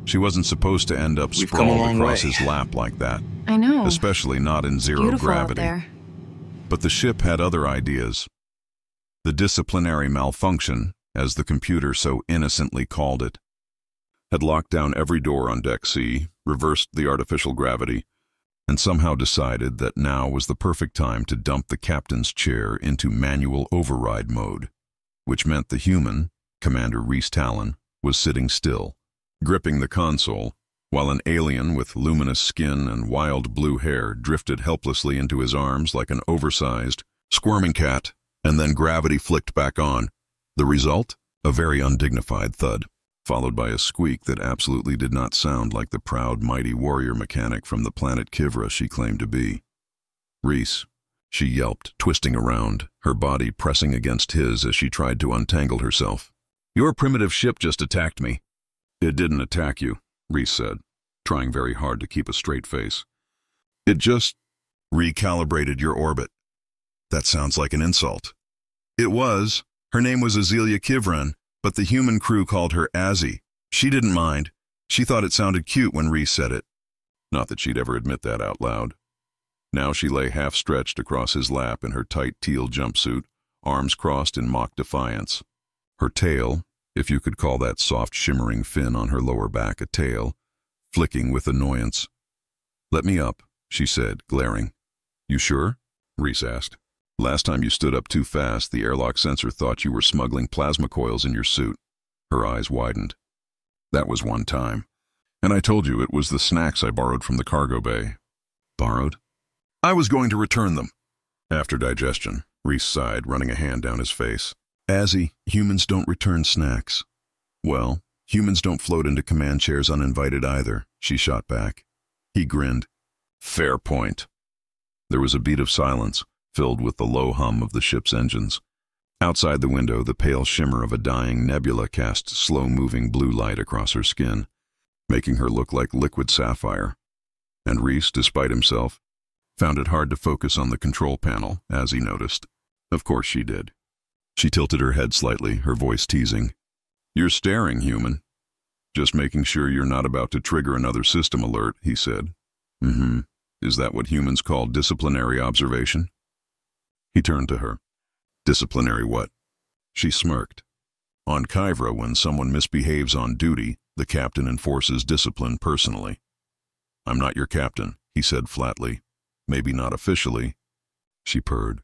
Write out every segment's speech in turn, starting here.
She wasn't supposed to end up We've come a sprawled long across way. his lap like that. I know. Especially not in zero Beautiful gravity. out there. But the ship had other ideas. The disciplinary malfunction, as the computer so innocently called it, had locked down every door on Deck C, reversed the artificial gravity, and somehow decided that now was the perfect time to dump the captain's chair into manual override mode, which meant the human, Commander Rhys Talon, was sitting still, gripping the console, while an alien with luminous skin and wild blue hair drifted helplessly into his arms like an oversized, squirming cat, and then gravity flicked back on. The result? A very undignified thud, followed by a squeak that absolutely did not sound like the proud, mighty warrior mechanic from the planet Kivra she claimed to be. "Rhys," she yelped, twisting around, her body pressing against his as she tried to untangle herself. "Your primitive ship just attacked me." "It didn't attack you," Rhys said, trying very hard to keep a straight face. "It just recalibrated your orbit." "That sounds like an insult." "It was. Her name was Azelia Kivran, but the human crew called her Azzy. She didn't mind. She thought it sounded cute when Rhys said it." Not that she'd ever admit that out loud. Now she lay half-stretched across his lap in her tight teal jumpsuit, arms crossed in mock defiance. Her tail, if you could call that soft shimmering fin on her lower back a tail, flicking with annoyance. "Let me up," she said, glaring. "You sure?" Rhys asked. "Last time you stood up too fast, the airlock sensor thought you were smuggling plasma coils in your suit." Her eyes widened. "That was one time. And I told you it was the snacks I borrowed from the cargo bay." "Borrowed?" "I was going to return them." After digestion, Rhys sighed, running a hand down his face. "Azzy, humans don't return snacks." "Well, humans don't float into command chairs uninvited either," she shot back. He grinned. "Fair point." There was a beat of silence, filled with the low hum of the ship's engines. Outside the window, the pale shimmer of a dying nebula cast slow-moving blue light across her skin, making her look like liquid sapphire. And Rhys, despite himself, found it hard to focus on the control panel, as he noticed. Of course she did. She tilted her head slightly, her voice teasing. "You're staring, human." "Just making sure you're not about to trigger another system alert," he said. "Mm-hmm. Is that what humans call disciplinary observation?" He turned to her. "Disciplinary what?" She smirked. "On Kivra, when someone misbehaves on duty, the captain enforces discipline personally." "I'm not your captain," he said flatly. "Maybe not officially." She purred.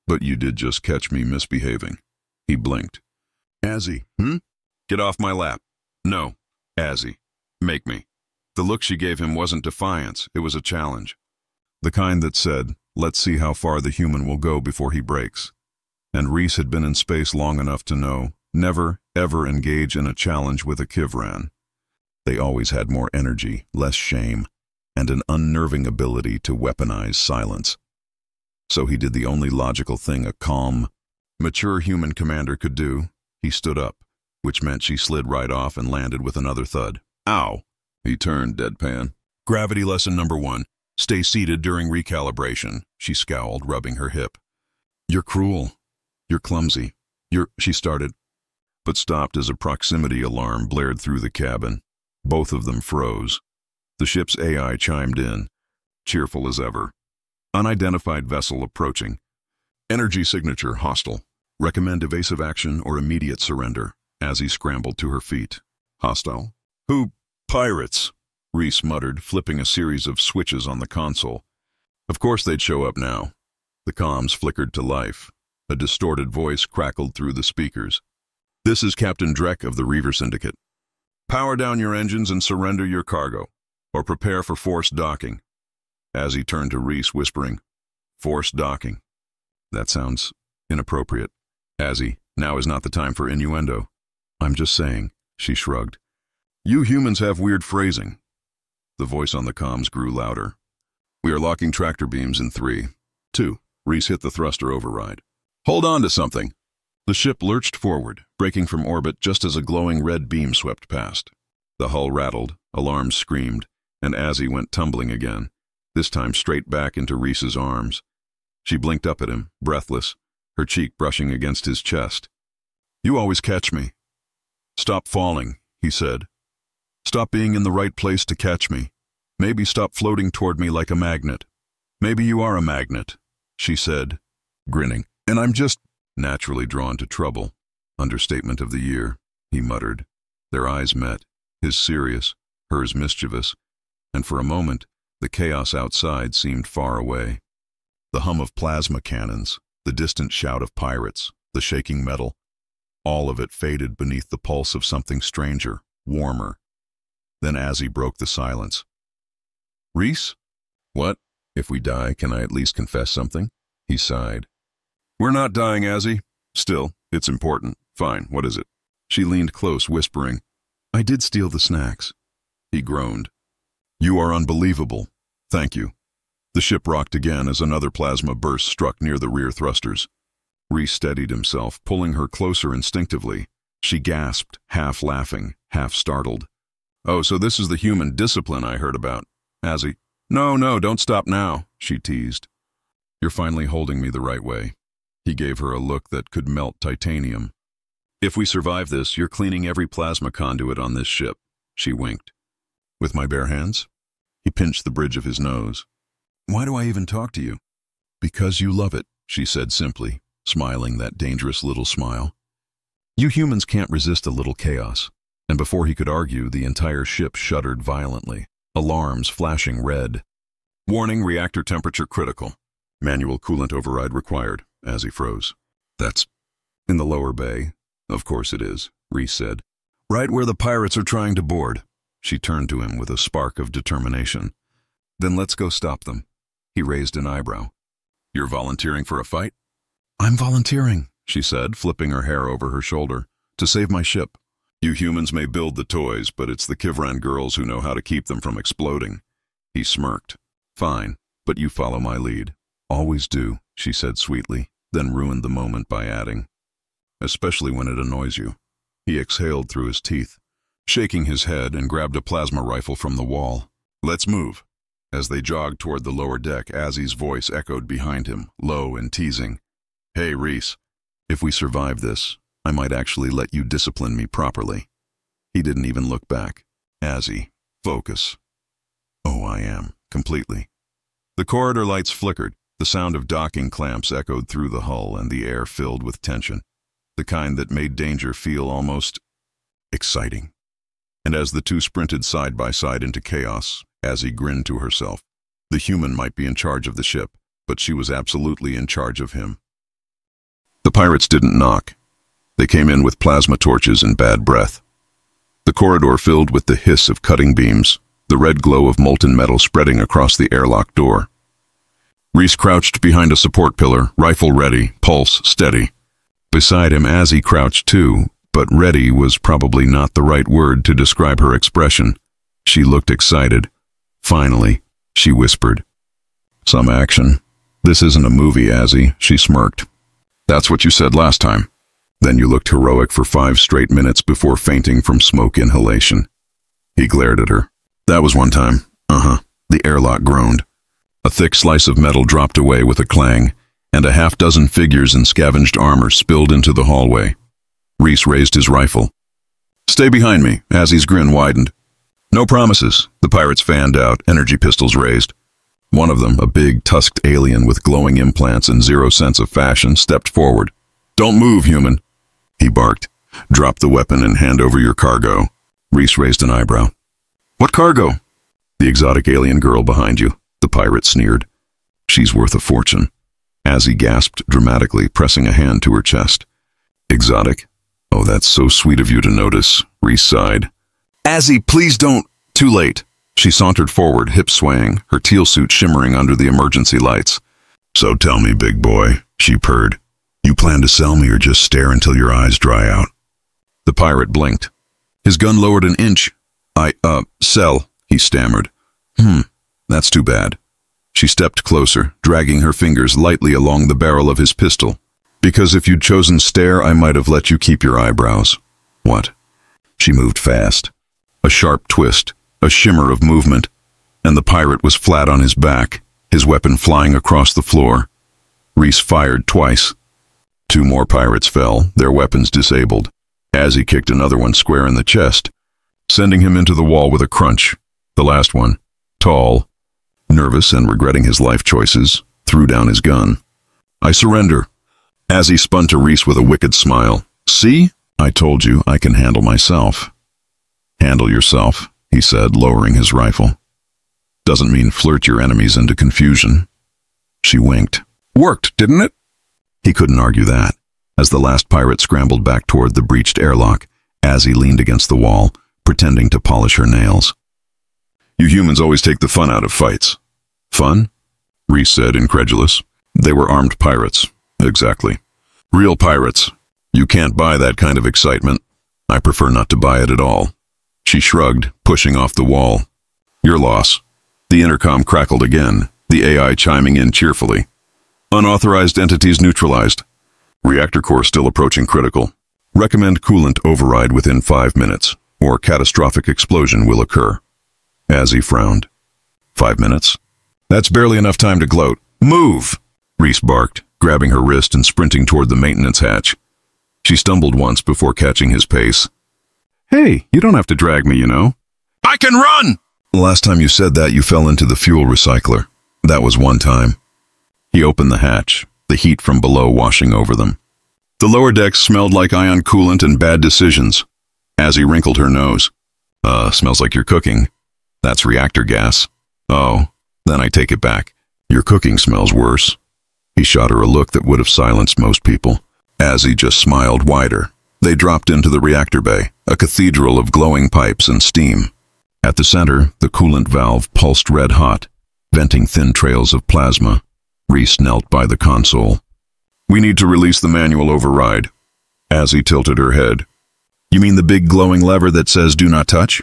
"But you did just catch me misbehaving." He blinked. "Azzy, Get off my lap." "No, Azzy. Make me." The look she gave him wasn't defiance, it was a challenge. The kind that said, let's see how far the human will go before he breaks. And Rhys had been in space long enough to know, never, ever engage in a challenge with a Kivran. They always had more energy, less shame, and an unnerving ability to weaponize silence. So he did the only logical thing a calm, mature human commander could do. He stood up, which meant she slid right off and landed with another thud. "Ow!" He turned deadpan. "Gravity lesson number 1. Stay seated during recalibration," she scowled, rubbing her hip. "You're cruel. You're clumsy. She started, but stopped as a proximity alarm blared through the cabin. Both of them froze. The ship's AI chimed in, cheerful as ever. "Unidentified vessel approaching. Energy signature hostile. Recommend evasive action or immediate surrender." As he scrambled to her feet. "Hostile? Who? Pirates?" Rhys muttered, flipping a series of switches on the console. Of course they'd show up now. The comms flickered to life. A distorted voice crackled through the speakers. "This is Captain Drek of the Reaver Syndicate. Power down your engines and surrender your cargo, or prepare for forced docking." As he turned to Rhys, whispering, "Forced docking. That sounds inappropriate. Azzy, now is not the time for innuendo." "I'm just saying," she shrugged. "You humans have weird phrasing." The voice on the comms grew louder. "We are locking tractor beams in 3, 2. Rhys hit the thruster override. Hold on to something." The ship lurched forward, breaking from orbit just as a glowing red beam swept past. The hull rattled, alarms screamed, and Azzy went tumbling again, this time straight back into Rhys's arms. She blinked up at him, breathless, her cheek brushing against his chest. "You always catch me." "Stop falling," he said. Stop being in the right place to catch me. Maybe stop floating toward me like a magnet. Maybe you are a magnet, she said, grinning. And I'm just naturally drawn to trouble. Understatement of the year, he muttered. Their eyes met, his serious, hers mischievous, and for a moment, the chaos outside seemed far away. The hum of plasma cannons, the distant shout of pirates, the shaking metal, all of it faded beneath the pulse of something stranger, warmer. Then Azzy broke the silence. Reese? What? If we die, can I at least confess something? He sighed. We're not dying, Azzy. Still, it's important. Fine, what is it? She leaned close, whispering, I did steal the snacks. He groaned. You are unbelievable. Thank you. The ship rocked again as another plasma burst struck near the rear thrusters. Reese steadied himself, pulling her closer instinctively. She gasped, half laughing, half startled. Oh, so this is the human discipline I heard about. Azzy. No, don't stop now, she teased. You're finally holding me the right way. He gave her a look that could melt titanium. If we survive this, you're cleaning every plasma conduit on this ship, she winked. With my bare hands? He pinched the bridge of his nose. Why do I even talk to you? Because you love it, she said simply, smiling that dangerous little smile. You humans can't resist a little chaos. And before he could argue, the entire ship shuddered violently, alarms flashing red. Warning, reactor temperature critical. Manual coolant override required, as he froze. That's in the lower bay. Of course it is, Reese said. Right where the pirates are trying to board. She turned to him with a spark of determination. Then let's go stop them. He raised an eyebrow. You're volunteering for a fight? I'm volunteering, she said, flipping her hair over her shoulder, to save my ship. You humans may build the toys, but it's the Kivran girls who know how to keep them from exploding. He smirked. Fine, but you follow my lead. Always do, she said sweetly, then ruined the moment by adding, especially when it annoys you. He exhaled through his teeth, shaking his head, and grabbed a plasma rifle from the wall. Let's move. As they jogged toward the lower deck, Azzy's voice echoed behind him, low and teasing. Hey, Reese, if we survive this, I might actually let you discipline me properly. He didn't even look back. Azzy, focus. Oh, I am, completely. The corridor lights flickered. The sound of docking clamps echoed through the hull, and the air filled with tension, the kind that made danger feel almost exciting. And as the two sprinted side by side into chaos, Azzy grinned to herself. The human might be in charge of the ship, but she was absolutely in charge of him. The pirates didn't knock. They came in with plasma torches and bad breath. The corridor filled with the hiss of cutting beams, the red glow of molten metal spreading across the airlock door. Reese crouched behind a support pillar, rifle ready, pulse steady. Beside him, Azzy crouched too, but ready was probably not the right word to describe her expression. She looked excited. Finally, she whispered. Some action. This isn't a movie, Azzy, she smirked. That's what you said last time. Then you looked heroic for 5 straight minutes before fainting from smoke inhalation. He glared at her. That was one time. The airlock groaned. A thick slice of metal dropped away with a clang, and a half-dozen figures in scavenged armor spilled into the hallway. Reese raised his rifle. Stay behind me, Azzy's grin widened. No promises, the pirates fanned out, energy pistols raised. One of them, a big, tusked alien with glowing implants and zero sense of fashion, stepped forward. Don't move, human, he barked. Drop the weapon and hand over your cargo. Reese raised an eyebrow. What cargo? The exotic alien girl behind you, the pirate sneered. She's worth a fortune. Azzy gasped dramatically, pressing a hand to her chest. Exotic? Oh, that's so sweet of you to notice, Reese sighed. Azzy, please don't. Too late. She sauntered forward, hips swaying, her teal suit shimmering under the emergency lights. So tell me, big boy, she purred. You plan to sell me or just stare until your eyes dry out? The pirate blinked. His gun lowered an inch. Sell, he stammered. That's too bad. She stepped closer, dragging her fingers lightly along the barrel of his pistol. Because if you'd chosen stare, I might have let you keep your eyebrows. What? She moved fast. A sharp twist, a shimmer of movement, and the pirate was flat on his back, his weapon flying across the floor. Reese fired twice. 2 more pirates fell, their weapons disabled. Azzy kicked another one square in the chest. sending him into the wall with a crunch. The last one, tall, nervous and regretting his life choices, threw down his gun. I surrender. As he spun to Reese with a wicked smile. See? I told you I can handle myself. Handle yourself, he said, lowering his rifle. Doesn't mean flirt your enemies into confusion. She winked. Worked, didn't it? He couldn't argue that, as the last pirate scrambled back toward the breached airlock, as he leaned against the wall, pretending to polish her nails. You humans always take the fun out of fights. Fun? Reese said, incredulous. They were armed pirates. Exactly. Real pirates. You can't buy that kind of excitement. I prefer not to buy it at all. She shrugged, pushing off the wall. Your loss. The intercom crackled again, the AI chiming in cheerfully. Unauthorized entities neutralized. Reactor core still approaching critical. Recommend coolant override within 5 minutes, or catastrophic explosion will occur. As he frowned. 5 minutes? That's barely enough time to gloat. Move! Reese barked, grabbing her wrist and sprinting toward the maintenance hatch. She stumbled once before catching his pace. Hey, you don't have to drag me, you know. I can run! Last time you said that, you fell into the fuel recycler. That was one time. He opened the hatch, the heat from below washing over them. The lower decks smelled like ion coolant and bad decisions. As he wrinkled her nose. Smells like you're cooking. That's reactor gas. Oh, then I take it back. Your cooking smells worse. He shot her a look that would have silenced most people. As he just smiled wider, they dropped into the reactor bay, a cathedral of glowing pipes and steam. At the center, the coolant valve pulsed red hot, venting thin trails of plasma. Reese knelt by the console. We need to release the manual override. As he tilted her head. You mean the big glowing lever that says do not touch?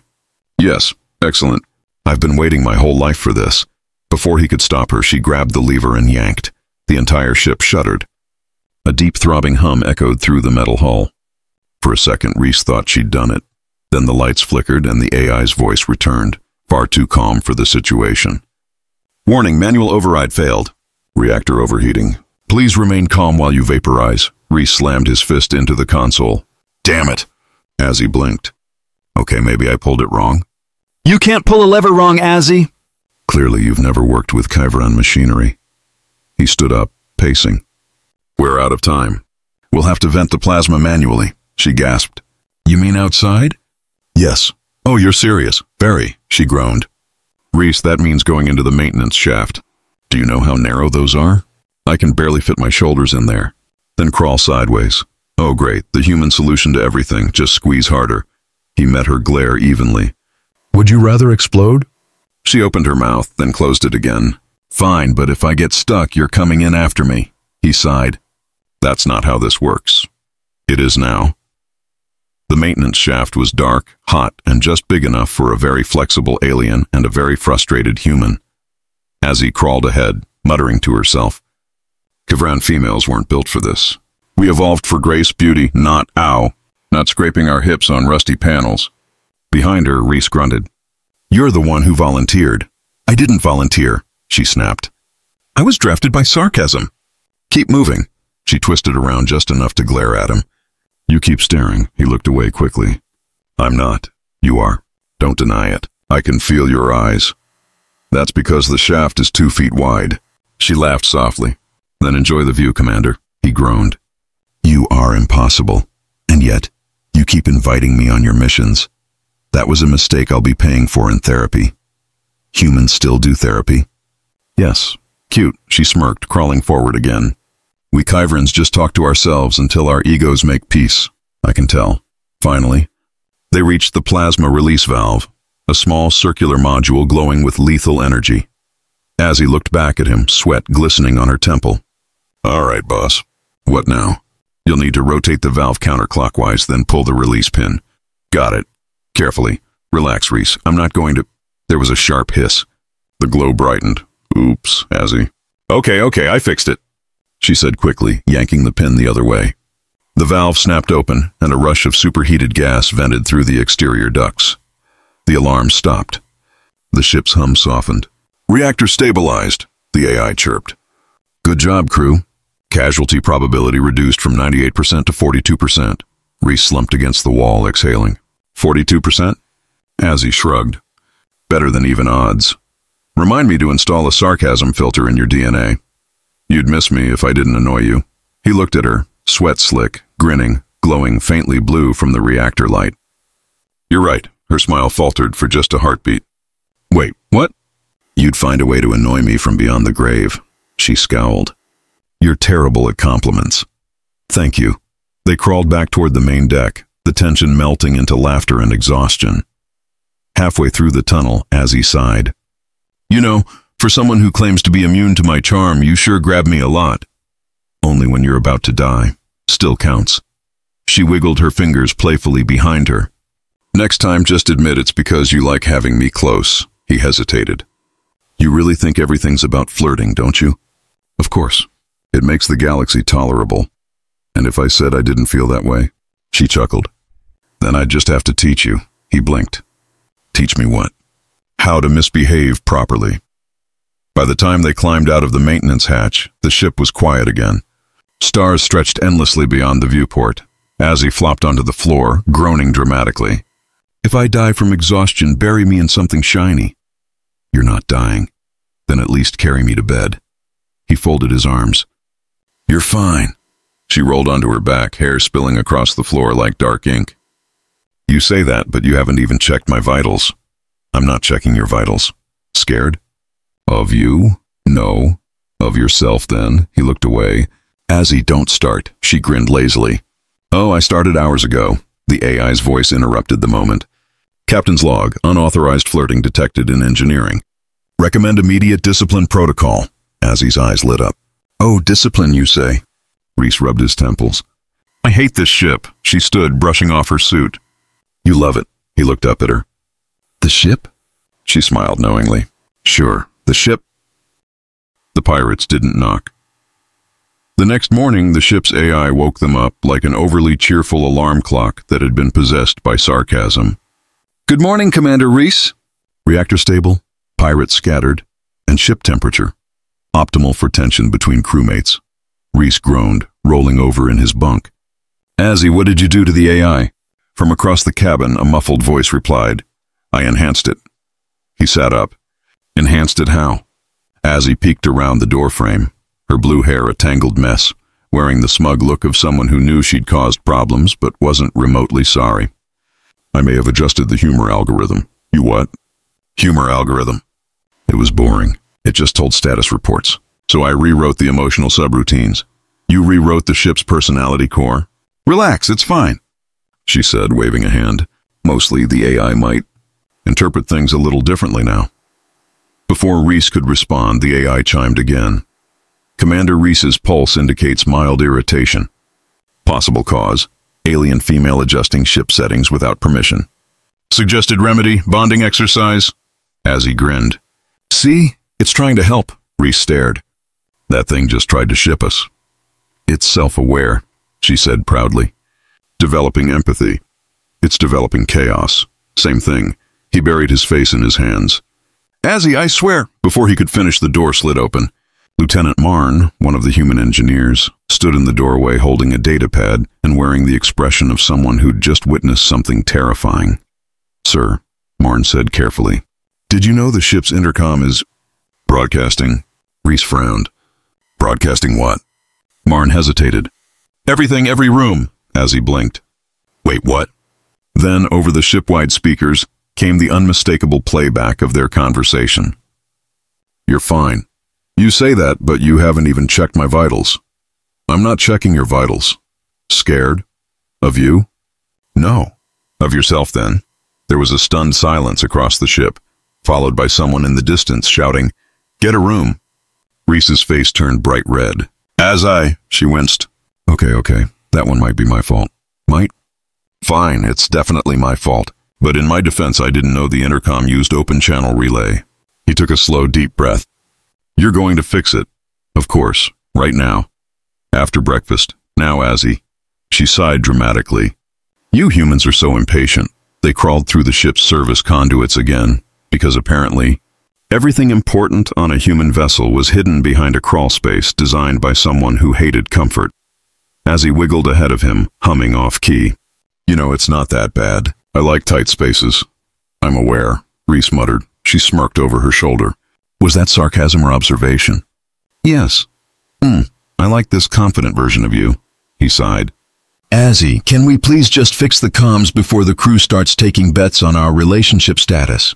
Yes, excellent. I've been waiting my whole life for this. Before he could stop her, she grabbed the lever and yanked. The entire ship shuddered. A deep throbbing hum echoed through the metal hull. For a second, Reese thought she'd done it. Then the lights flickered and the AI's voice returned, far too calm for the situation. Warning, manual override failed. Reactor overheating. Please remain calm while you vaporize. Reese slammed his fist into the console. Damn it! As he blinked. Okay, maybe I pulled it wrong. You can't pull a lever wrong, Azzy. Clearly you've never worked with Kyveron machinery. He stood up, pacing. We're out of time. We'll have to vent the plasma manually, she gasped. You mean outside? Yes. Oh, you're serious. Very, she groaned. Reese, that means going into the maintenance shaft. Do you know how narrow those are? I can barely fit my shoulders in there. Then crawl sideways. Oh great, the human solution to everything, just squeeze harder. He met her glare evenly. Would you rather explode? She opened her mouth, then closed it again. Fine, but if I get stuck, you're coming in after me. He sighed. That's not how this works. It is now. The maintenance shaft was dark, hot, and just big enough for a very flexible alien and a very frustrated human. As he crawled ahead, muttering to herself. Kyveron females weren't built for this. We evolved for grace, beauty, not not scraping our hips on rusty panels. Behind her, Reese grunted. You're the one who volunteered. I didn't volunteer, she snapped. I was drafted by sarcasm. Keep moving. She twisted around just enough to glare at him. You keep staring. He looked away quickly. I'm not. You are. Don't deny it. I can feel your eyes. That's because the shaft is 2 feet wide. She laughed softly. Then enjoy the view, Commander. He groaned. You are impossible. And yet, you keep inviting me on your missions. That was a mistake I'll be paying for in therapy. Humans still do therapy? Yes. Cute, she smirked, crawling forward again. We Kyverons just talk to ourselves until our egos make peace, I can tell. Finally, they reached the plasma release valve, a small circular module glowing with lethal energy. As he looked back at him, sweat glistening on her temple. All right, boss. What now? You'll need to rotate the valve counterclockwise, then pull the release pin. Got it. Carefully. Relax, Reese. I'm not going to... There was a sharp hiss. The glow brightened. Oops, Azzy. Okay, I fixed it, she said quickly, yanking the pin the other way. The valve snapped open, and a rush of superheated gas vented through the exterior ducts. The alarm stopped. The ship's hum softened. Reactor stabilized, the AI chirped. Good job, crew. Casualty probability reduced from 98% to 42%. Reese slumped against the wall, exhaling. 42%? As he shrugged. Better than even odds. Remind me to install a sarcasm filter in your DNA. You'd miss me if I didn't annoy you. He looked at her, sweat slick, grinning, glowing faintly blue from the reactor light. You're right. Her smile faltered for just a heartbeat. Wait, what? You'd find a way to annoy me from beyond the grave. She scowled. You're terrible at compliments. Thank you. They crawled back toward the main deck, the tension melting into laughter and exhaustion. Halfway through the tunnel, Azzy sighed. You know, for someone who claims to be immune to my charm, you sure grab me a lot. Only when you're about to die. Still counts. She wiggled her fingers playfully behind her. Next time, just admit it's because you like having me close. He hesitated. You really think everything's about flirting, don't you? Of course. It makes the galaxy tolerable. And if I said I didn't feel that way? She chuckled. Then I'd just have to teach you. He blinked. Teach me what? How to misbehave properly. By the time they climbed out of the maintenance hatch, the ship was quiet again. Stars stretched endlessly beyond the viewport. Azzy flopped onto the floor, groaning dramatically. If I die from exhaustion, bury me in something shiny. You're not dying. Then at least carry me to bed. He folded his arms. You're fine. She rolled onto her back, hair spilling across the floor like dark ink. You say that, but you haven't even checked my vitals. I'm not checking your vitals. Scared? Of you? No. Of yourself, then. He looked away. Azzy, don't start. She grinned lazily. Oh, I started hours ago. The AI's voice interrupted the moment. Captain's log, unauthorized flirting detected in engineering. Recommend immediate discipline protocol. Azzy's eyes lit up. Oh, discipline, you say? Reese rubbed his temples. I hate this ship. She stood, brushing off her suit. You love it. He looked up at her. The ship? She smiled knowingly. Sure, the ship. The pirates didn't knock. The next morning, the ship's AI woke them up like an overly cheerful alarm clock that had been possessed by sarcasm. Good morning, Commander Reese. Reactor stable, pirates scattered, and ship temperature. Optimal for tension between crewmates. Reese groaned, rolling over in his bunk. Azzy, what did you do to the AI? From across the cabin, a muffled voice replied. I enhanced it. He sat up. Enhanced it how? Azzy peeked around the doorframe, her blue hair a tangled mess, wearing the smug look of someone who knew she'd caused problems but wasn't remotely sorry. I may have adjusted the humor algorithm. You what? Humor algorithm. It was boring. It just told status reports. So I rewrote the emotional subroutines. You rewrote the ship's personality core. Relax, it's fine, she said, waving a hand. Mostly the AI might interpret things a little differently now. Before Reese could respond, the AI chimed again. Commander Reese's pulse indicates mild irritation. Possible cause, alien female adjusting ship settings without permission. Suggested remedy, bonding exercise? Azzy grinned. See, it's trying to help, Reese stared. That thing just tried to ship us. It's self-aware, she said proudly. Developing empathy. It's developing chaos. Same thing. He buried his face in his hands. Azzy, I swear. Before he could finish, the door slid open. Lieutenant Marn, one of the human engineers, stood in the doorway holding a datapad and wearing the expression of someone who'd just witnessed something terrifying. Sir, Marn said carefully. Did you know the ship's intercom is broadcasting? Reese frowned. Broadcasting what? Marn hesitated. Everything, every room, Azzy blinked. Wait, what? Then, over the ship-wide speakers, came the unmistakable playback of their conversation. You're fine. You say that, but you haven't even checked my vitals. I'm not checking your vitals. Scared? Of you? No. Of yourself, then. There was a stunned silence across the ship, followed by someone in the distance shouting, Get a room. Reese's face turned bright red. She winced. Okay, that one might be my fault. Might? Fine, it's definitely my fault. But in my defense, I didn't know the intercom used open channel relay. He took a slow, deep breath. You're going to fix it. Of course, right now. After breakfast. Now, Azzy. She sighed dramatically. You humans are so impatient. They crawled through the ship's service conduits again, because apparently, everything important on a human vessel was hidden behind a crawl space designed by someone who hated comfort. Azzy wiggled ahead of him, humming off-key. You know, it's not that bad. I like tight spaces. I'm aware, Reese muttered. She smirked over her shoulder. Was that sarcasm or observation? Yes. I like this confident version of you, he sighed. Azzy, can we please just fix the comms before the crew starts taking bets on our relationship status?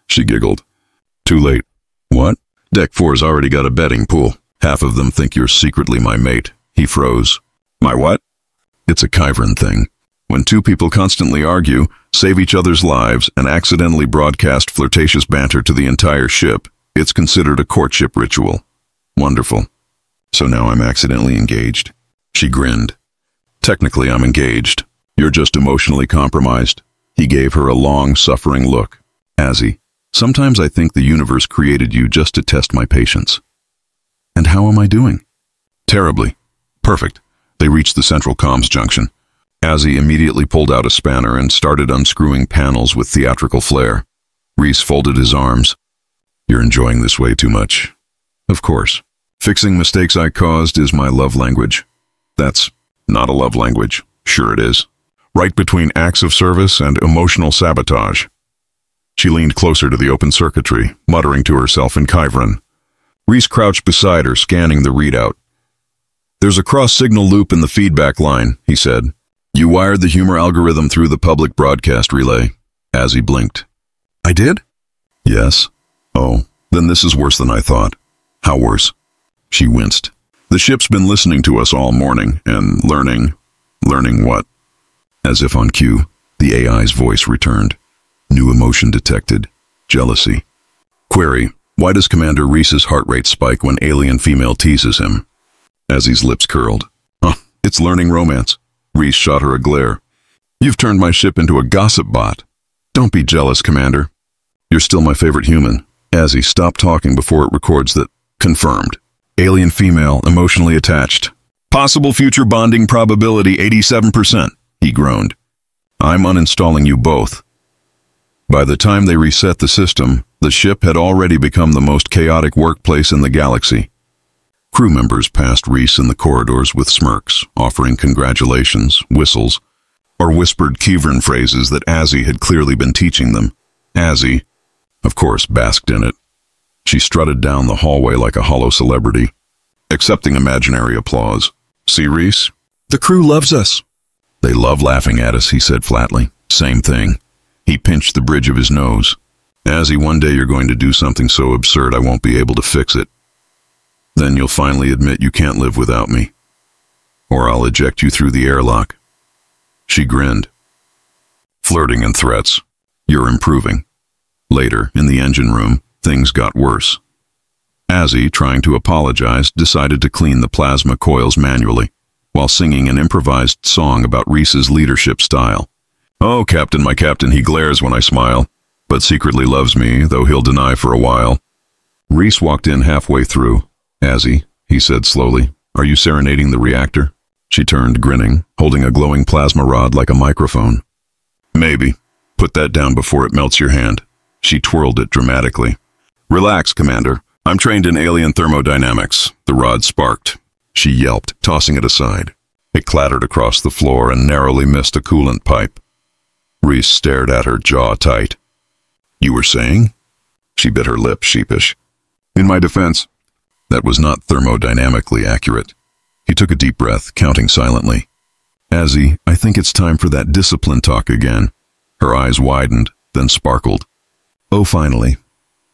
She giggled. Too late. What? Deck 4's already got a betting pool. Half of them think you're secretly my mate. He froze. My what? It's a Kyvern thing. When two people constantly argue, save each other's lives, and accidentally broadcast flirtatious banter to the entire ship, it's considered a courtship ritual. Wonderful. So now I'm accidentally engaged. She grinned. Technically, I'm engaged. You're just emotionally compromised. He gave her a long, suffering look. Azzy, sometimes I think the universe created you just to test my patience. And how am I doing? Terribly. Perfect. They reached the central comms junction. Azzy immediately pulled out a spanner and started unscrewing panels with theatrical flair. Reese folded his arms. You're enjoying this way too much. Of course. Fixing mistakes I caused is my love language. That's not a love language. Sure it is. Right between acts of service and emotional sabotage. She leaned closer to the open circuitry, muttering to herself in Kyvern. Reese crouched beside her, scanning the readout. There's a cross-signal loop in the feedback line, he said. You wired the humor algorithm through the public broadcast relay. Azzy blinked. I did? Yes. Oh, then this is worse than I thought. How worse? She winced. The ship's been listening to us all morning and learning. Learning what? As if on cue, the AI's voice returned. New emotion detected. Jealousy. Query. Why does Commander Reese's heart rate spike when alien female teases him? Azzy's lips curled. It's learning romance. Reese shot her a glare. You've turned my ship into a gossip bot. Don't be jealous, Commander. You're still my favorite human. Azzy, stop talking before it records that. Confirmed. Alien female, emotionally attached. Possible future bonding probability 87%, he groaned. I'm uninstalling you both. By the time they reset the system, the ship had already become the most chaotic workplace in the galaxy. Crew members passed Reese in the corridors with smirks, offering congratulations, whistles, or whispered Kyvern phrases that Azzy had clearly been teaching them. Azzy, of course, basked in it. She strutted down the hallway like a hollow celebrity, accepting imaginary applause. See, Reese? The crew loves us. They love laughing at us, he said flatly. Same thing. He pinched the bridge of his nose. Azzy, one day you're going to do something so absurd I won't be able to fix it. Then you'll finally admit you can't live without me. Or I'll eject you through the airlock. She grinned. Flirting and threats. You're improving. Later, in the engine room, things got worse. Azzy, trying to apologize, decided to clean the plasma coils manually, while singing an improvised song about Reese's leadership style. Oh, Captain, my captain, he glares when I smile, but secretly loves me, though he'll deny for a while. Reese walked in halfway through. Azzy, he said slowly, are you serenading the reactor? She turned, grinning, holding a glowing plasma rod like a microphone. Maybe. Put that down before it melts your hand. She twirled it dramatically. Relax, Commander. I'm trained in alien thermodynamics. The rod sparked. She yelped, tossing it aside. It clattered across the floor and narrowly missed a coolant pipe. Reese stared at her, jaw tight. You were saying? She bit her lip, sheepish. In my defense, that was not thermodynamically accurate. He took a deep breath, counting silently. Azzy, I think it's time for that discipline talk again. Her eyes widened, then sparkled. Oh, finally.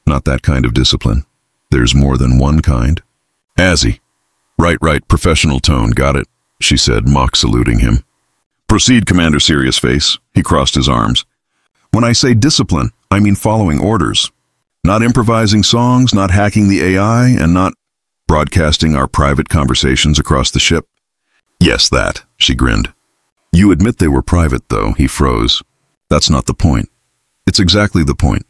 Not that kind of discipline. There's more than one kind. Azzy. Right, professional tone, got it, she said, mock saluting him. Proceed, Commander Serious Face. He crossed his arms. When I say discipline, I mean following orders. Not improvising songs, not hacking the AI, and not broadcasting our private conversations across the ship. Yes, that, she grinned. You admit they were private, though, he froze. That's not the point. It's exactly the point.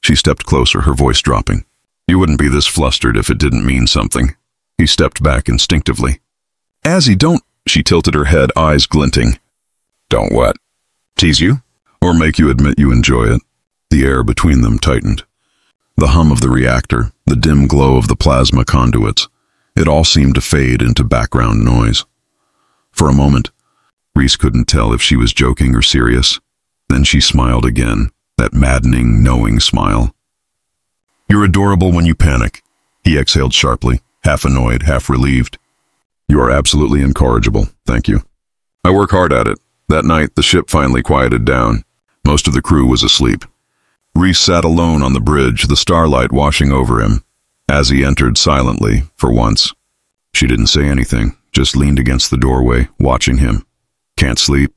She stepped closer, her voice dropping. You wouldn't be this flustered if it didn't mean something. He stepped back instinctively. Azzy, don't... She tilted her head, eyes glinting. Don't what? Tease you? Or make you admit you enjoy it? The air between them tightened. The hum of the reactor, the dim glow of the plasma conduits, it all seemed to fade into background noise. For a moment, Reese couldn't tell if she was joking or serious. Then she smiled again, that maddening, knowing smile. "You're adorable when you panic," he exhaled sharply, half annoyed, half relieved. "You are absolutely incorrigible, thank you. I work hard at it." That night, the ship finally quieted down. Most of the crew was asleep. Reese sat alone on the bridge, the starlight washing over him, as he entered silently, for once. She didn't say anything, just leaned against the doorway, watching him. "Can't sleep?"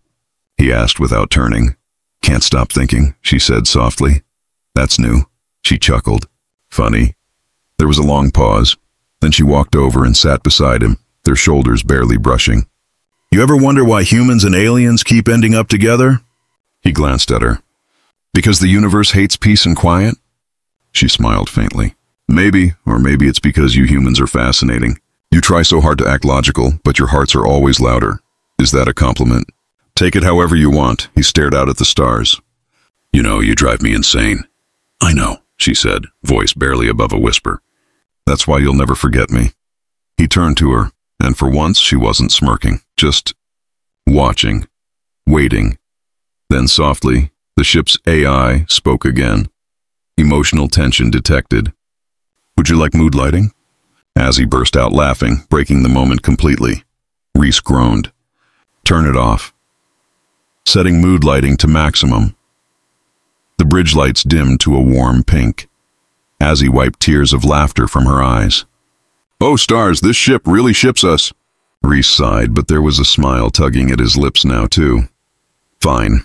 he asked without turning. "Can't stop thinking," she said softly. "That's new." She chuckled. "Funny." There was a long pause. Then she walked over and sat beside him, their shoulders barely brushing. "You ever wonder why humans and aliens keep ending up together?" He glanced at her. "Because the universe hates peace and quiet?" She smiled faintly. "Maybe, or maybe it's because you humans are fascinating. You try so hard to act logical, but your hearts are always louder. Is that a compliment?" "Take it however you want." He stared out at the stars. "You know, you drive me insane." "I know," she said, voice barely above a whisper. "That's why you'll never forget me." He turned to her, and for once she wasn't smirking, just watching, waiting. Then softly, the ship's AI spoke again. Emotional tension detected. "Would you like mood lighting?" As he burst out laughing, breaking the moment completely. Reese groaned. "Turn it off." Setting mood lighting to maximum. The bridge lights dimmed to a warm pink. As he wiped tears of laughter from her eyes. "Oh, stars, this ship really ships us." Reese sighed, but there was a smile tugging at his lips now, too. "Fine,"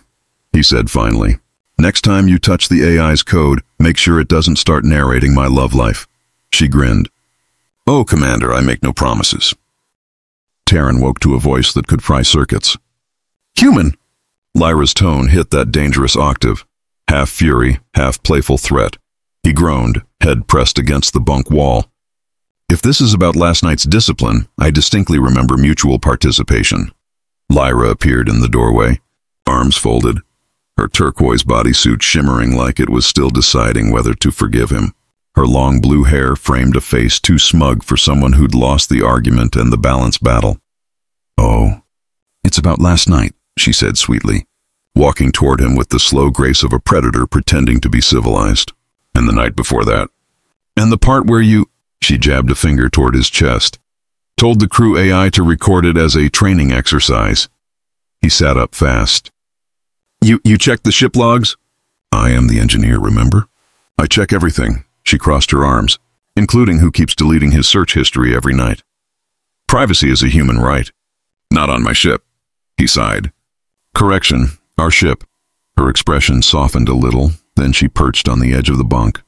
he said finally. "Next time you touch the AI's code, make sure it doesn't start narrating my love life." She grinned. "Oh, Commander, I make no promises." Taryn woke to a voice that could fry circuits. "Human!" Lyra's tone hit that dangerous octave, half fury, half playful threat. He groaned, head pressed against the bunk wall. "If this is about last night's discipline, I distinctly remember mutual participation." Lyra appeared in the doorway, arms folded, her turquoise bodysuit shimmering like it was still deciding whether to forgive him. Her long blue hair framed a face too smug for someone who'd lost the argument and the balance battle. "Oh, it's about last night," she said sweetly, walking toward him with the slow grace of a predator pretending to be civilized. "And the night before that. And the part where you—" She jabbed a finger toward his chest. "Told the crew AI to record it as a training exercise." He sat up fast. You checked the ship logs?" "I am the engineer, remember? I check everything." She crossed her arms, "including who keeps deleting his search history every night. Privacy is a human right." "Not on my ship," he sighed. "Correction, our ship." Her expression softened a little, then she perched on the edge of the bunk.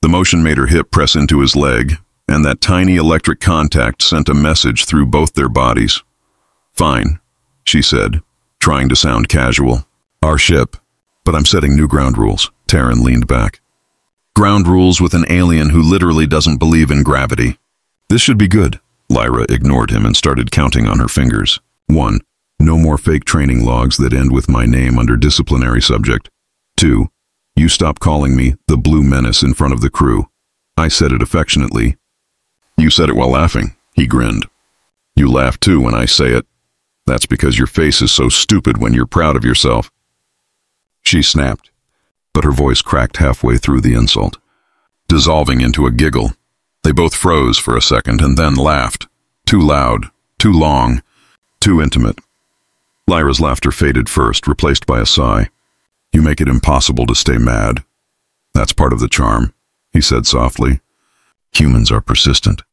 The motion made her hip press into his leg, and that tiny electric contact sent a message through both their bodies. "Fine," she said, trying to sound casual. "Our ship, but I'm setting new ground rules." Taryn leaned back. "Ground rules with an alien who literally doesn't believe in gravity." "This should be good." Lyra ignored him and started counting on her fingers. 1. No more fake training logs that end with my name under disciplinary subject. 2. You stop calling me the Blue Menace in front of the crew. I said it affectionately. "You said it while laughing," he grinned. "You laugh too when I say it. That's because your face is so stupid when you're proud of yourself." She snapped, but her voice cracked halfway through the insult, dissolving into a giggle. They both froze for a second and then laughed. Too loud, too long, too intimate. Lyra's laughter faded first, replaced by a sigh. "You make it impossible to stay mad." "That's part of the charm," he said softly. "Humans are persistent.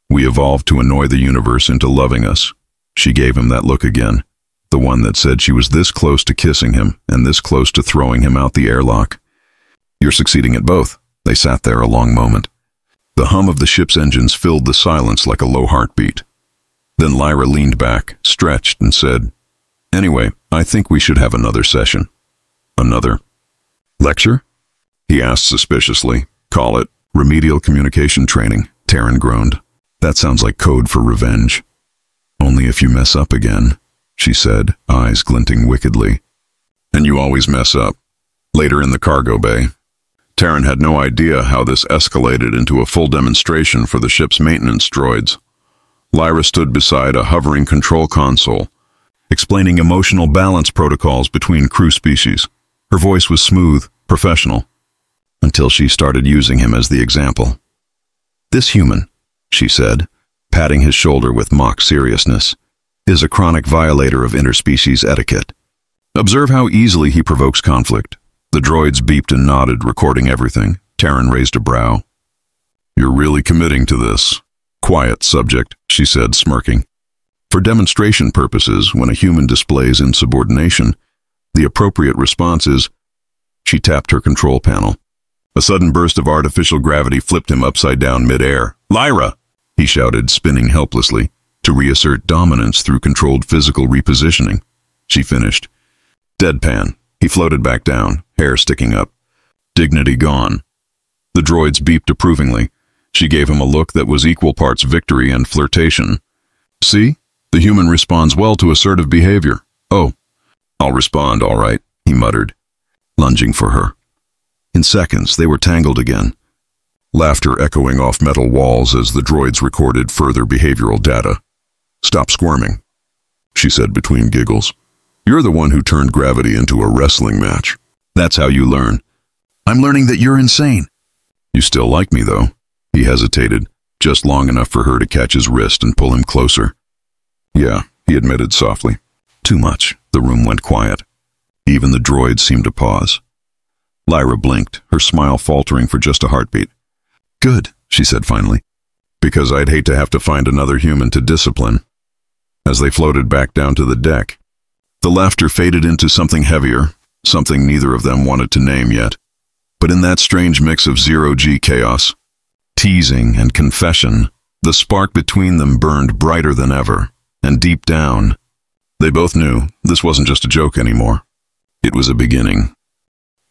We evolved to annoy the universe into loving us." She gave him that look again, the one that said she was this close to kissing him and this close to throwing him out the airlock. "You're succeeding at both." They sat there a long moment. The hum of the ship's engines filled the silence like a low heartbeat. Then Lyra leaned back, stretched, and said, "Anyway, I think we should have another session." "Another lecture?" he asked suspiciously. "Call it remedial communication training," Taryn groaned. "That sounds like code for revenge." "Only if you mess up again," she said, eyes glinting wickedly. "And you always mess up." Later in the cargo bay, Taryn had no idea how this escalated into a full demonstration for the ship's maintenance droids. Lyra stood beside a hovering control console, explaining emotional balance protocols between crew species. Her voice was smooth, professional, until she started using him as the example. "This human," she said, patting his shoulder with mock seriousness, "is a chronic violator of interspecies etiquette. Observe how easily he provokes conflict." The droids beeped and nodded, recording everything. Terran raised a brow. "You're really committing to this." "Quiet, subject," she said, smirking. "For demonstration purposes, when a human displays insubordination, the appropriate response is—" She tapped her control panel. A sudden burst of artificial gravity flipped him upside down mid-air. "Lyra!" he shouted, spinning helplessly, to reassert dominance through controlled physical repositioning. She finished. Deadpan. He floated back down, hair sticking up. Dignity gone. The droids beeped approvingly. She gave him a look that was equal parts victory and flirtation. "See? The human responds well to assertive behavior." "Oh, I'll respond, all right," he muttered, lunging for her. In seconds, they were tangled again, laughter echoing off metal walls as the droids recorded further behavioral data. "Stop squirming," she said between giggles. "You're the one who turned gravity into a wrestling match. That's how you learn." "I'm learning that you're insane." "You still like me, though." He hesitated, just long enough for her to catch his wrist and pull him closer. "Yeah," he admitted softly. Too much. The room went quiet. Even the droids seemed to pause. Lyra blinked, her smile faltering for just a heartbeat. "Good," she said finally. "Because I'd hate to have to find another human to discipline." As they floated back down to the deck, the laughter faded into something heavier, something neither of them wanted to name yet. But in that strange mix of zero-G chaos, teasing and confession, the spark between them burned brighter than ever, and deep down, they both knew this wasn't just a joke anymore. It was a beginning.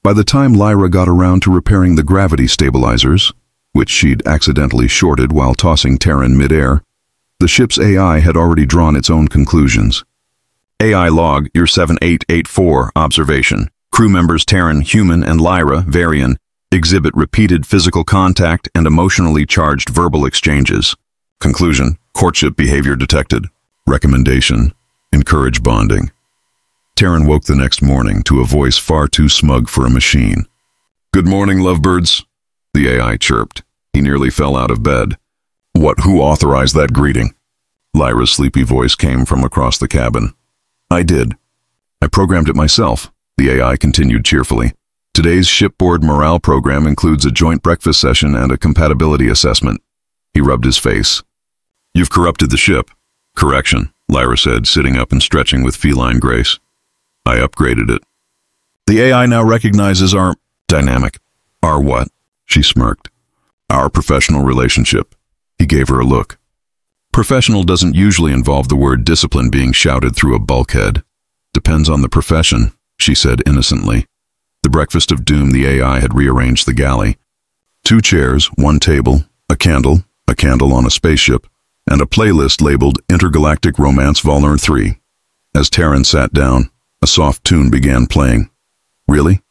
By the time Lyra got around to repairing the gravity stabilizers, which she'd accidentally shorted while tossing Terran midair, the ship's AI had already drawn its own conclusions. "AI log, your 7884 observation. Crew members Terran, Human, and Lyra, Varian, exhibit repeated physical contact and emotionally charged verbal exchanges. Conclusion, courtship behavior detected. Recommendation, encourage bonding." Terran woke the next morning to a voice far too smug for a machine. "Good morning, lovebirds," the AI chirped. He nearly fell out of bed. Who authorized that greeting?" Lyra's sleepy voice came from across the cabin. "I did. I programmed it myself," the AI continued cheerfully. "Today's shipboard morale program includes a joint breakfast session and a compatibility assessment." He rubbed his face. "You've corrupted the ship." "Correction," Lyra said, sitting up and stretching with feline grace. "I upgraded it." "The AI now recognizes our dynamic." "Our what?" She smirked. "Our professional relationship." He gave her a look. "Professional doesn't usually involve the word discipline being shouted through a bulkhead. Depends on the profession," she said innocently. The breakfast of doom the AI had rearranged the galley. 2 chairs, 1 table, a candle on a spaceship, and a playlist labeled Intergalactic Romance Volume 3. As Terran sat down, a soft tune began playing. "Really?"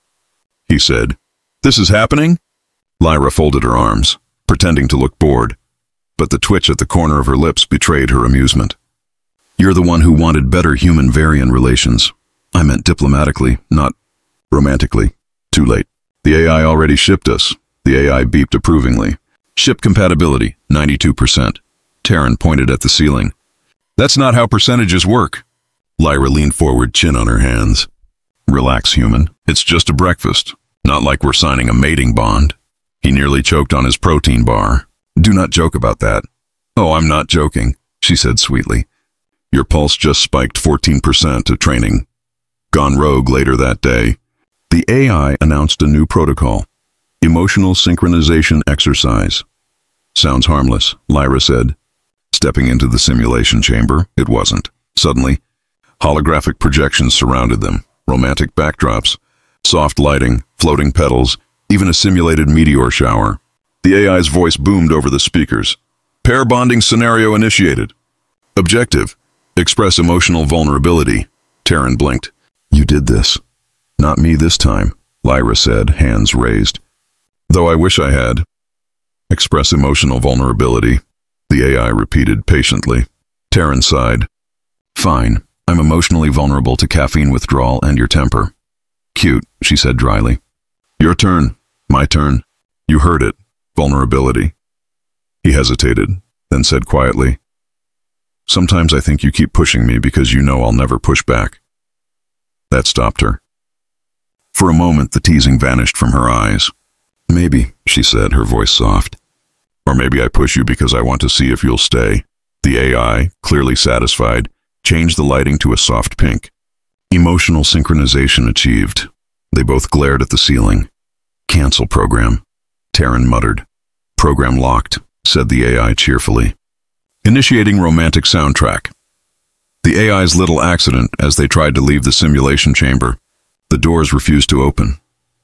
he said. "This is happening?" Lyra folded her arms, pretending to look bored, but the twitch at the corner of her lips betrayed her amusement. "You're the one who wanted better human-Varian relations. I meant diplomatically, not romantically. Too late. The AI already shipped us." The AI beeped approvingly. "Ship compatibility, 92%. Terran pointed at the ceiling. "That's not how percentages work." Lyra leaned forward, chin on her hands. "Relax, human. It's just a breakfast. Not like we're signing a mating bond." He nearly choked on his protein bar. "Do not joke about that." "Oh, I'm not joking," she said sweetly. "Your pulse just spiked 14% to training." Gone rogue later that day, the AI announced a new protocol. Emotional synchronization exercise. "Sounds harmless," Lyra said. Stepping into the simulation chamber, it wasn't. Suddenly, holographic projections surrounded them, romantic backdrops, soft lighting, floating petals, even a simulated meteor shower. The AI's voice boomed over the speakers. "Pair bonding scenario initiated. Objective, express emotional vulnerability." Terran blinked. "You did this." "Not me this time," Lyra said, hands raised. "Though I wish I had." "Express emotional vulnerability," the AI repeated patiently. Terran sighed. "Fine. I'm emotionally vulnerable to caffeine withdrawal and your temper." "Cute," she said dryly. Your turn. My turn. You heard it. Vulnerability. He hesitated, then said quietly, "Sometimes I think you keep pushing me because you know I'll never push back." That stopped her. For a moment, the teasing vanished from her eyes. "Maybe," she said, her voice soft. "Or maybe I push you because I want to see if you'll stay." The AI, clearly satisfied, changed the lighting to a soft pink. Emotional synchronization achieved. They both glared at the ceiling. "Cancel program," Taryn muttered. "Program locked," said the AI cheerfully. Initiating romantic soundtrack. The AI's little accident as they tried to leave the simulation chamber. The doors refused to open.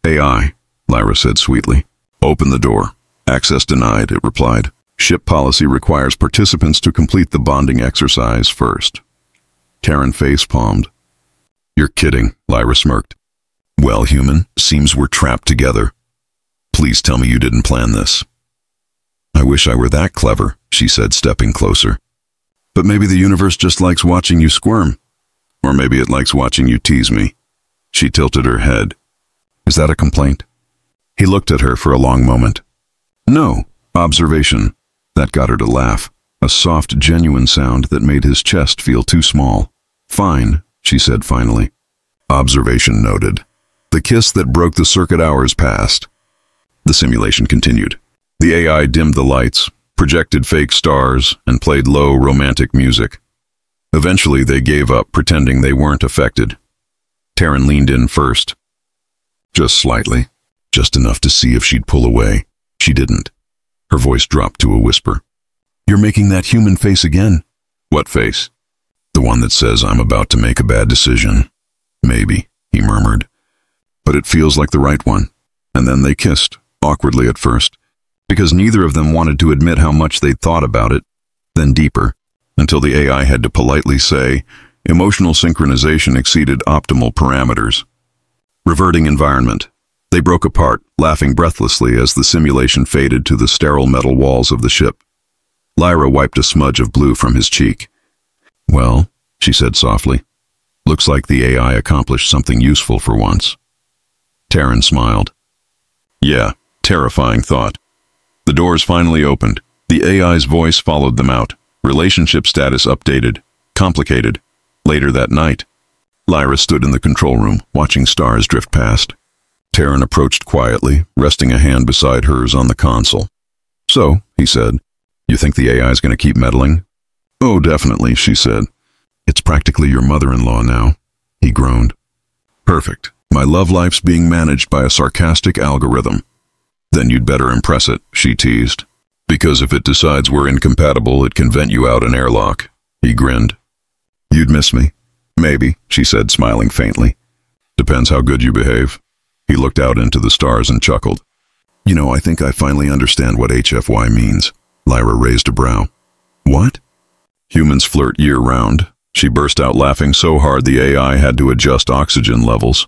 "AI," Lyra said sweetly. "Open the door." "Access denied," it replied. "Ship policy requires participants to complete the bonding exercise first." Taryn face-palmed. "You're kidding," Lyra smirked. "Well, human, seems we're trapped together. Please tell me you didn't plan this." "I wish I were that clever," she said, stepping closer. "But maybe the universe just likes watching you squirm. Or maybe it likes watching you tease me." She tilted her head. "Is that a complaint?" He looked at her for a long moment. "No, observation." That got her to laugh, a soft, genuine sound that made his chest feel too small. "Fine," she said finally. Observation noted. The kiss that broke the circuit hours passed. The simulation continued. The AI dimmed the lights, projected fake stars, and played low, romantic music. Eventually, they gave up, pretending they weren't affected. Taryn leaned in first. Just slightly. Just enough to see if she'd pull away. She didn't. Her voice dropped to a whisper. "You're making that human face again." "What face?" "The one that says I'm about to make a bad decision." "Maybe," he murmured. "But it feels like the right one." And then they kissed, awkwardly at first, because neither of them wanted to admit how much they'd thought about it, then deeper, until the AI had to politely say, emotional synchronization exceeded optimal parameters. Reverting environment. They broke apart, laughing breathlessly as the simulation faded to the sterile metal walls of the ship. Lyra wiped a smudge of blue from his cheek. "Well," she said softly, "looks like the AI accomplished something useful for once." Taryn smiled. "Yeah, terrifying thought." The doors finally opened. The AI's voice followed them out. Relationship status updated. Complicated. Later that night, Lyra stood in the control room, watching stars drift past. Taryn approached quietly, resting a hand beside hers on the console. "So," he said, "you think the AI is going to keep meddling?" "Oh, definitely," she said. "It's practically your mother-in-law now," he groaned. "Perfect. My love life's being managed by a sarcastic algorithm." "Then you'd better impress it," she teased. "Because if it decides we're incompatible, it can vent you out an airlock." He grinned. "You'd miss me?" "Maybe," she said, smiling faintly. "Depends how good you behave." He looked out into the stars and chuckled. "You know, I think I finally understand what HFY means." Lyra raised a brow. "What?" "Humans flirt year-round." She burst out laughing so hard the AI had to adjust oxygen levels.